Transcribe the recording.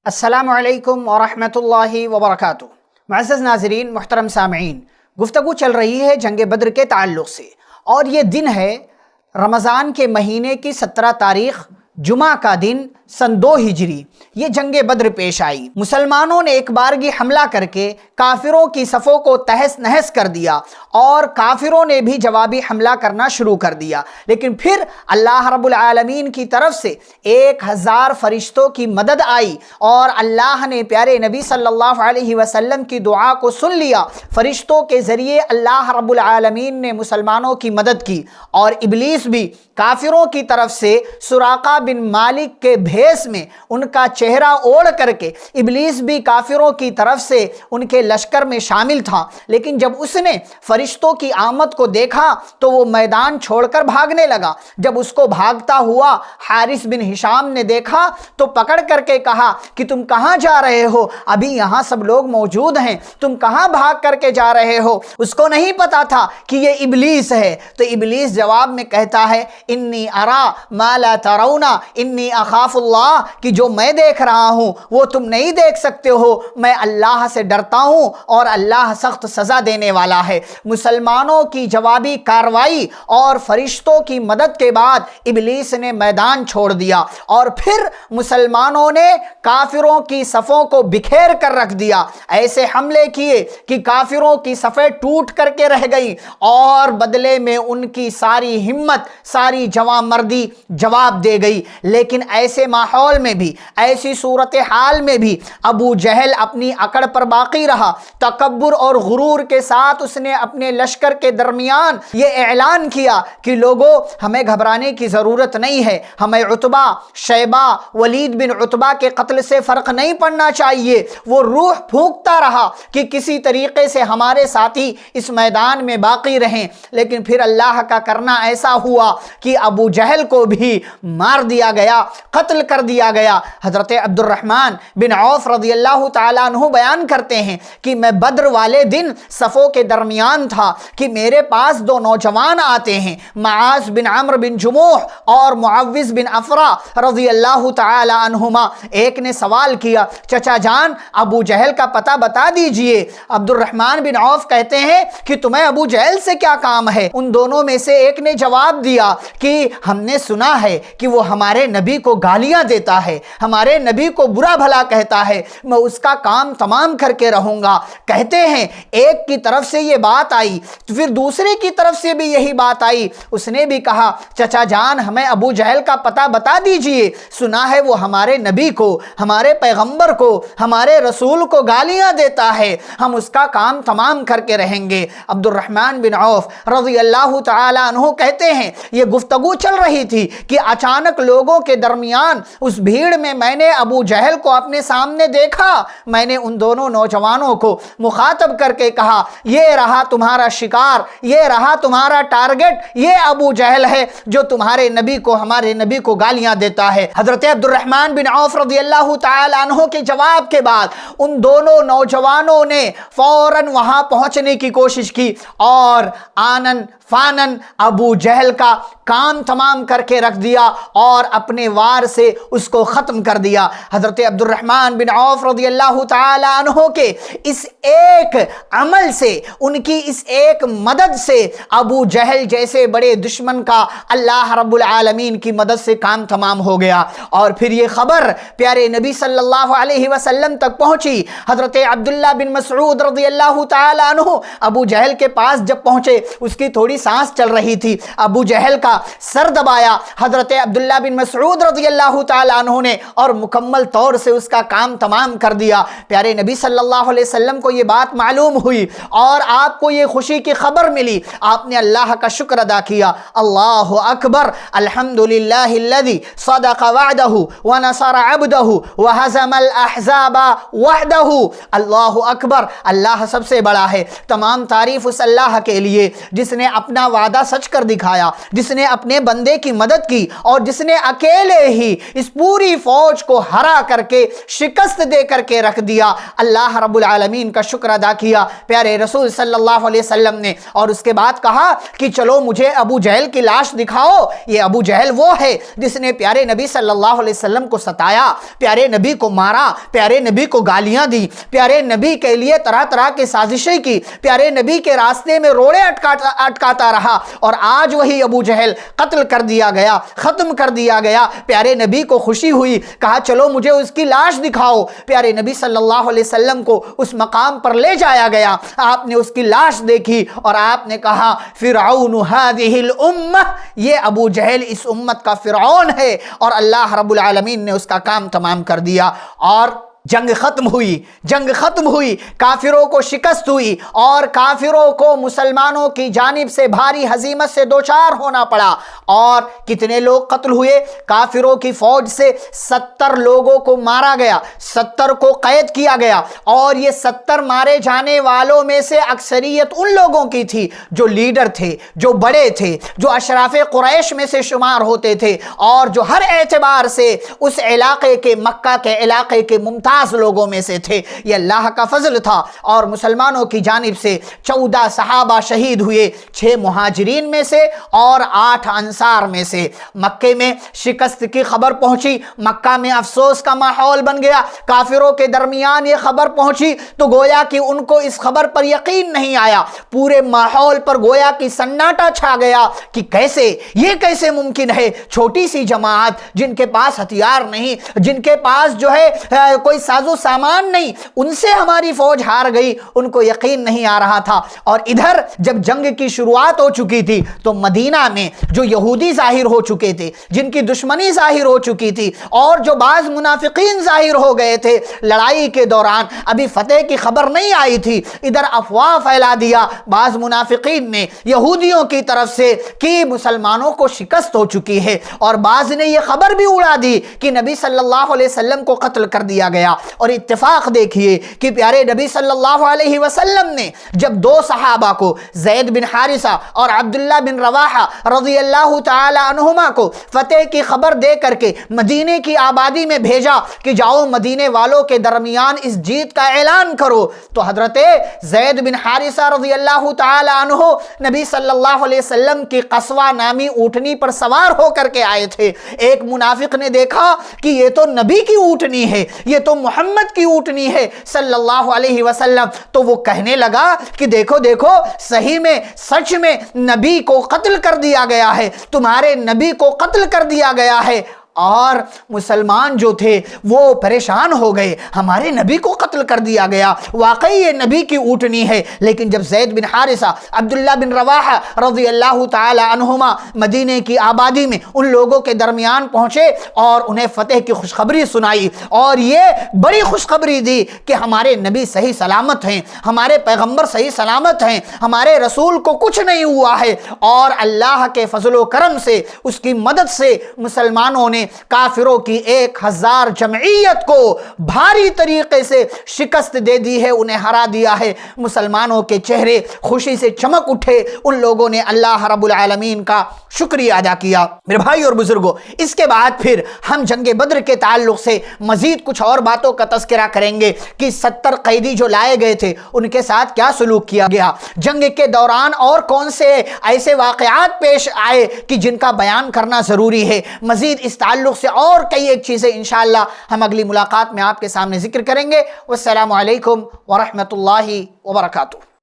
السلام علیکم ورحمۃ اللہ وبرکاتہ۔ معزز ناظرین، محترم سامعین، گفتگو چل رہی ہے جنگ بدر کے تعلق سے، اور یہ دن ہے رمضان کے مہینے کی 17 تاریخ، جمعہ کا دن سن 2 ہجری۔ یہ جنگ بدر پیش آئی۔ مسلمانوں نے ایک بارگی حملہ کر کے کافروں کی صفوں کو تہس نہس کر دیا، اور کافروں نے بھی جوابی حملہ کرنا شروع کر دیا۔ لیکن پھر اللہ رب العالمین کی طرف سے 1000 فرشتوں کی مدد آئی، اور اللہ نے پیارے نبی صلی اللہ علیہ وسلم کی دعا کو سن لیا۔ فرشتوں کے ذریعے اللہ رب العالمین نے مسلمانوں کی مدد کی، اور ابلیس بھی کافروں کی طرف سے سراقہ بن مالک کے بھیس میں ان کا چہرہ اوڑھ کر کے ابلیس بھی کافروں کی طرف سے ان کے لشکر میں شامل تھا۔ لیکن جب اس نے فرشتوں کی آمد کو دیکھا تو وہ میدان چھوڑ کر بھاگنے لگا۔ جب اس کو بھاگتا ہوا حارث بن ہشام نے دیکھا تو پکڑ کر کے کہا کہ تم کہاں جا رہے ہو؟ ابھی یہاں سب لوگ موجود ہیں، تم کہاں بھاگ کر کے جا رہے ہو؟ اس کو نہیں پتا تھا کہ یہ ابلیس ہے۔ تو ابلیس جواب میں کہتا ہے، انی ارا ما لا ترون انی اخاف اللہ، کہ جو میں دیکھ رہا ہوں وہ تم نہیں دیکھ سکتے ہو، میں اللہ سے ڈرتا ہوں اور اللہ سخت سزا دینے والا ہے۔ مسلمانوں کی جوابی کارروائی اور فرشتوں کی مدد کے بعد ابلیس نے میدان چھوڑ دیا، اور پھر مسلمانوں نے کافروں کی صفوں کو بکھیر کر رکھ دیا۔ ایسے حملے کیے کہ کافروں کی صفیں ٹوٹ کر کے رہ گئیں، اور بدلے میں ان کی ساری ہمت، ساری جواں مردی جواب دے گئی۔ لیکن ایسے ماحول میں بھی، ایسی صورتحال میں بھی ابو جہل اپنی اکڑ پر باقی رہا۔ تکبر اور غرور کے ساتھ اس نے اپنے لشکر کے درمیان یہ اعلان کیا کہ لوگوں، ہمیں گھبرانے کی ضرورت نہیں ہے، ہمیں عتبہ، شیبہ، ولید بن عتبہ کے قتل سے فرق نہیں پڑنا چاہیے۔ وہ روح پھونکتا رہا کہ کسی طریقے سے ہمارے ساتھی اس میدان میں باقی رہیں، لیکن پھر اللہ کا کرنا ایسا ہوا کہ ابو جہل کو بھی مار دیا گیا، قتل کر دیا گیا۔ حضرت عبد الرحمن بن عوف رضی اللہ تعالیٰ عنہ بیان کرتے ہیں کہ میں بدر والے دن صفوں کے درمیان تھا کہ میرے پاس 2 نوجوان آتے ہیں، معاذ بن عمرو بن جموح اور معوذ بن افرا رضی اللہ تعالیٰ عنہما۔ ایک نے سوال کیا، چچا جان ابو جہل کا پتہ بتا دیجئے۔ عبد الرحمن بن عوف کہتے ہیں کہ تمہیں ابو جہل سے کیا کام ہے؟ ان دونوں میں سے ایک نے جواب دیا کہ ہم نے سنا ہے کہ وہ ہمارے نبی کو گالیاں دیتا ہے، ہمارے نبی کو برا بھلا کہتا ہے، میں اس کا کام تمام کر کے رہوں گا۔ کہتے ہیں ایک کی طرف سے یہ بات آئی تو پھر دوسرے کی طرف سے بھی یہی بات آئی۔ اس نے بھی کہا، چچا جان ہمیں ابو جہل کا پتہ بتا دیجئے، سنا ہے وہ ہمارے نبی کو، ہمارے پیغمبر کو، ہمارے رسول کو گالیاں دیتا ہے، ہم اس کا کام تمام کر کے رہیں گے۔ عبد الرحمن بن عوف رضی اللہ تعالیٰ عنہ کہتے ہیں یہ گفتگو چل رہی تھی کہ اچانک لوگوں کے درمیان اس بھیڑ میں نے ابو جہل کو اپنے سامنے دیکھا۔ میں نے ان دونوں نوجوانوں کو مخاطب کر کے کہا، یہ رہا تمہارا شکار، یہ رہا تمہارا ٹارگٹ، یہ ابو جہل ہے جو تمہارے نبی کو، ہمارے نبی کو گالیاں دیتا ہے۔ حضرت عبد الرحمن بن عوف رضی اللہ تعالی عنہ کے جواب کے بعد ان دونوں نوجوانوں نے فوراً وہاں پہنچنے کی کوشش کی، اور آنن فانن ابو جہل کا کام تمام کر کے رکھ دیا اور اپنے وار سے اس کو ختم کر دیا۔ حضرت عبد الرحمن بن عوف رضی اللہ تعالی عنہ کے اس ایک عمل سے، ان کی اس ایک مدد سے ابو جہل جیسے بڑے دشمن کا اللہ رب العالمین کی مدد سے کام تمام ہو گیا۔ اور پھر یہ خبر پیارے نبی صلی اللہ علیہ وسلم تک پہنچی۔ حضرت عبداللہ بن مسعود رضی اللہ تعالی عنہ ابو جہل کے پاس جب پہنچے، اس کی تھوڑی سانس چل رہی تھی، ابو جہل کا سر دبایا حضرت عبداللہ بن مسعود رضی اللہ تعالیٰ عنہ نے، اور مکمل طور سے اس کا کام تمام کر دیا۔ پیارے نبی صلی اللہ علیہ وسلم کو یہ بات معلوم ہوئی، اور آپ کو یہ خوشی کی خبر ملی۔ آپ نے اللہ کا شکر ادا کیا، اللہ اکبر، الحمدللہ الذی صدق وعدہ ونصر عبدہ وہزم الاحزاب وحدہ۔ اللہ اکبر، اللہ سب سے بڑا ہے۔ تمام تعریف اس اللہ کے لیے جس نے اپنا وعدہ سچ کر دکھایا، جس نے اپنے بندے کی مدد کی اور جس نے اکیلے ہی اس پوری فوج کو ہرا کر کے شکست دے کر کے رکھ دیا، اللہ رب العالمین کا شکر ادا کیا پیارے رسول صلی اللہ علیہ وسلم نے۔ اور اس کے بعد کہا کہ چلو مجھے ابو جہل کی لاش دکھاؤ۔ یہ ابو جہل وہ ہے جس نے پیارے نبی صلی اللہ علیہ وسلم کو ستایا، پیارے نبی کو مارا، پیارے نبی کو گالیاں دی، پیارے نبی کے لیے طرح طرح کی سازشیں کی، پیارے نبی کے راستے میں روڑے اٹکاتا رہا، اور آج وہی ابو جہل قتل کر دیا گیا، ختم کر دیا گیا۔ پیارے نبی کو خوشی ہوئی، کہا چلو مجھے اس کی لاش دکھاؤ۔ پیارے نبی صلی اللہ علیہ وسلم کو اس مقام پر لے جایا گیا، آپ نے اس کی لاش دیکھی اور آپ نے کہا فرعون هذه الامہ، یہ ابو جہل اس امت کا فرعون ہے، اور اللہ رب العالمین نے اس کا کام تمام کر دیا، اور جنگ ختم ہوئی، کافروں کو شکست ہوئی، اور کافروں کو مسلمانوں کی جانب سے بھاری ہزیمت سے دوچار ہونا پڑا۔ اور کتنے لوگ قتل ہوئے؟ کافروں کی فوج سے 70 لوگوں کو مارا گیا، 70 کو قید کیا گیا، اور یہ 70 مارے جانے والوں میں سے اکثریت ان لوگوں کی تھی جو لیڈر تھے، جو بڑے تھے، جو اشراف قریش میں سے شمار ہوتے تھے، اور جو ہر اعتبار سے اس علاقے کے، مکہ کے علاقے کے ممتاز لوگوں میں سے تھے۔ یہ اللہ کا فضل تھا، اور مسلمانوں کی جانب سے 14 صحابہ شہید ہوئے، 6 مہاجرین میں سے اور 8 انصار میں سے۔ مکے میں شکست کی خبر پہنچی، مکہ میں افسوس کا ماحول بن گیا، کافروں کے درمیان یہ خبر پہنچی تو گویا کہ ان کو اس خبر پر یقین نہیں آیا، پورے ماحول پر گویا کہ سناٹا چھا گیا کہ یہ کیسے ممکن ہے؟ چھوٹی سی جماعت جن کے پاس ہتھیار نہیں، جن کے پاس جو ہے کوئی ساز و سامان نہیں، ان سے ہماری فوج ہار گئی، ان کو یقین نہیں آ رہا تھا۔ اور ادھر جب جنگ کی شروعات ہو چکی تھی تو مدینہ میں جو یہودی ظاہر ہو چکے تھے، جن کی دشمنی ظاہر ہو چکی تھی، اور جو بعض منافقین ظاہر ہو گئے تھے لڑائی کے دوران، ابھی فتح کی خبر نہیں آئی تھی، ادھر افواہ پھیلا دیا بعض منافقین نے یہودیوں کی طرف سے کہ مسلمانوں کو شکست ہو چکی ہے، اور بعض نے یہ خبر بھی اڑا دی کہ نبی صلی اللہ علیہ وسلم کو قتل کر دیا گیا۔ اور اتفاق دیکھیے کہ پیارے نبی صلی اللہ علیہ وسلم نے جب 2 صحابہ کو، زید بن حارثہ اور عبداللہ بن رواحہ رضی اللہ تعالی عنہما کو فتح کی خبر دے کر کے مدینے کی آبادی میں بھیجا کہ جاؤ مدینے والوں کے درمیان اس جیت کا اعلان کرو، تو حضرت زید بن حارثہ رضی اللہ تعالی عنہ نبی صلی اللہ علیہ وسلم کی قصوہ نامی اونٹنی پر سوار ہو کر کے آئے تھے۔ ایک منافق نے دیکھا کہ یہ تو نبی کی اونٹنی ہے، یہ تو محمد کی اونٹنی ہے صلی اللہ علیہ وسلم، تو وہ کہنے لگا کہ دیکھو صحیح میں، سچ میں نبی کو قتل کر دیا گیا ہے، تمہارے نبی کو قتل کر دیا گیا ہے۔ اور مسلمان جو تھے وہ پریشان ہو گئے، ہمارے نبی کو قتل کر دیا گیا، واقعی یہ نبی کی اونٹنی ہے۔ لیکن جب زید بن حارثہ، عبداللہ بن رواحہ رضی اللہ تعالی عنہما مدینے کی آبادی میں ان لوگوں کے درمیان پہنچے اور انہیں فتح کی خوشخبری سنائی، اور یہ بڑی خوشخبری دی کہ ہمارے نبی صحیح سلامت ہیں، ہمارے پیغمبر صحیح سلامت ہیں، ہمارے رسول کو کچھ نہیں ہوا ہے، اور اللہ کے فضل و کرم سے، اس کی مدد سے مسلمانوں نے کافروں کی 1000 جمعیت کو بھاری طریقے سے شکست دے دی ہے، انہیں ہرا دیا ہے۔ مسلمانوں کے چہرے خوشی سے چمک اٹھے، ان لوگوں نے اللہ رب العالمین کا شکریہ ادا کیا۔ میرے بھائی اور بزرگوں، اس کے بعد پھر ہم جنگ بدر کے تعلق سے مزید کچھ اور باتوں کا تذکرہ کریں گے کہ 70 قیدی جو لائے گئے تھے ان کے ساتھ کیا سلوک کیا گیا، جنگ کے دوران اور کون سے ایسے واقعات پیش آئے کہ جن کا بیان کرنا ضروری ہے۔ مزید اس تعلق سے اور کئی ایک چیزیں انشاءاللہ ہم اگلی ملاقات میں آپ کے سامنے ذکر کریں گے۔ والسلام علیکم ورحمۃ اللہ وبرکاتہ۔